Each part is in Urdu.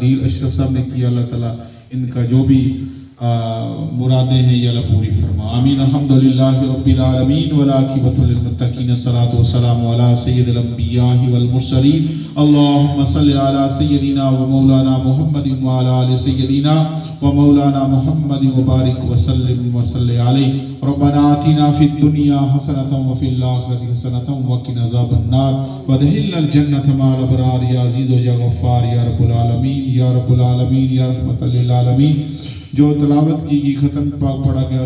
عدیل اشرف صاحب نے کیا، اللہ تعالیٰ ان کا جو بھی مرادیں ہیں یا اللہ پوری فرما، آمین۔ الحمدللہ رب العالمین والعاقبۃ للمتقین، الصلاۃ والسلام علی سید الانبیاء والمرسلین، اللہم صل علی سیدنا و مولانا محمد وعلی آل سیدنا و مولانا محمد وبارک وسلم وصلی علیہ۔ ربنا آتنا فی الدنیا حسنۃ وفی الآخرۃ حسنۃ وقنا عذاب النار وادخلنا الجنۃ مع الابرار یا عزیز و یا غفار یا رب العالمین یا رب العالمین یا رحمۃ للعالمین۔ جو تلاوت کی گئی، ختم پاک پڑھا گیا،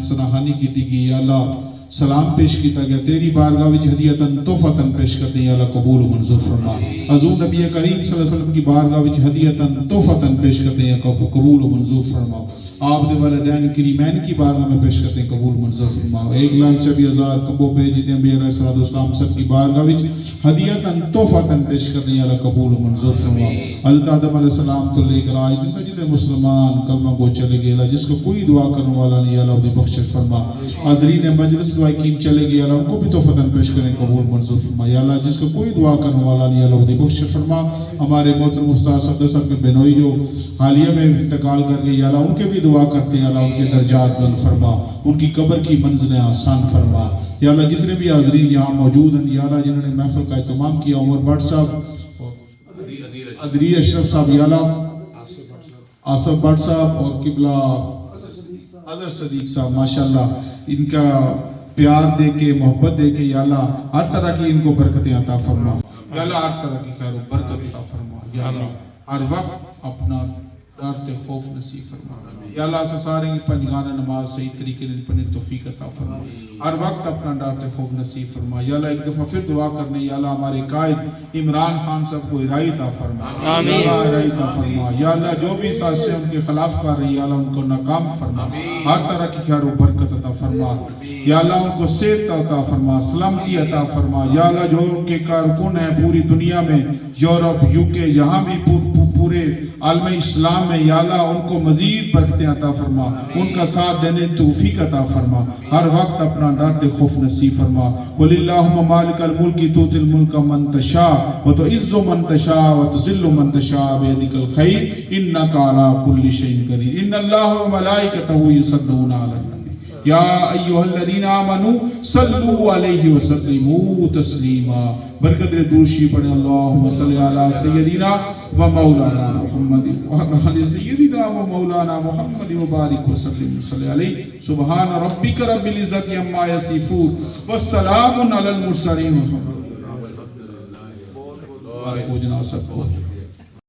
سناخانی کی گئی، یا اللہ سلام پیش کیتا گیا، تیری بارگاہ وچ ہدیتاً تحفتاً پیش کرتے ہیں، یا اللہ قبول و منظور فرما۔ حضور نبی کریم صلی اللہ علیہ وسلم کی بارگاہ وچ ہدیتاً تحفتاً پیش کرتے ہیں، قبول و منظور فرما۔ آپ دے والدین کریمین کی بارگاہ میں پیش کرتے ہیں، قبول و منظور فرما۔ 1,24,000 کبو بھیجتے ہیں انبیاء علیہ السلام سب کی بارگاہ وچ ہدیتاً تحفتاً پیش کرتے ہیں، یا اللہ قبول و منظور فرما۔ حضرت آدم علیہ السلام تو لے کر آج دن تک جتنے مسلمان کلمہ کو چلے گئے، اللہ جس کو کوئی دعا کرنے والا نہیں، اللہ انہیں بخش فرما۔ حاضرین مجلس دعا کی چلے گئے، اللہ ان کو بھی تحفتاً پیش کریں، قبول منظور فرما۔ یا اللہ جس کو کوئی دعا کرنے والا نہیں، اللہ انہیں بخش فرما۔ ہمارے محترم استاد صفدر صاحب کے بینوئی جو حالیہ میں انتقال کر گئے، یا اللہ ان کے بھی دعا کرتے ہیں، اللہ ان کے درجات بلند فرما، ان کی قبر کی منزلیں آسان فرما۔ یا اللہ جتنے بھی حاضرین یہاں موجود ہیں، یا اللہ جنہوں نے محفل کا اہتمام کیا، عمر بٹ صاحب، عدیل اشرف صاحب، یا اللہ آصف بٹ صاحب اور قبلہ اظہر صدیق صاحب، ماشاءاللہ ان کا پیار دے کے، محبت دے کے، یا اللہ ہر طرح کی ان کو برکتیں عطا فرما، یا اللہ ہر طرح کی خیر و برکت عطا فرما، یا اللہ ہر وقت اپنا ڈرتے خوف نصیب فرما، یا اللہ سارے پنجگانہ نماز صحیح طریقے سے پڑھنے توفیق عطا فرما، ہر وقت اپنا ڈرتے خوف نصیب فرما۔ یا اللہ ایک دفعہ پھر دعا کرنے، یا اللہ ہمارے قائد عمران خان صاحب کو ہدایت عطا فرما، ہدایت عطا فرما۔ یا اللہ جو بھی سازشیں ان کے خلاف کر رہی، یا اللہ ان کو ناکام فرما، ہر طرح کی خیر و برکت عطا فرما۔ یا اللہ ان کو صحت عطا فرما، سلامتی عطا فرما۔ یا اللہ جو ان کے کارکن ہیں پوری دنیا میں، یورپ، UK، یہاں بھی پورے عالم اسلام میں، یا اللہ ان کو مزید برکتیں عطا فرما، ان کا ساتھ دینے توفیق عطا فرما، ہر وقت اپنا ڈرتے خوف نصیب فرما۔ قل اللہم مالک الملک تؤتی الملک من تشاء وتعز من تشاء وتذل من تشاء بیدک الخیر انک علی کل شیء قدیر ان اللہ وملائکتہ یصلون علی النبی یا ایہا الذین آمنوا صلوا علیہ وسلموا تسلیما۔ برکت درشی پڑھیں، اللہم صلی علی سیدنا و مولانا محمد وعلی سیدنا و مولانا محمد وبارک وسلم صلی علیہ۔ سبحان ربک رب العزت عما یصفون والسلام علی المرسلین۔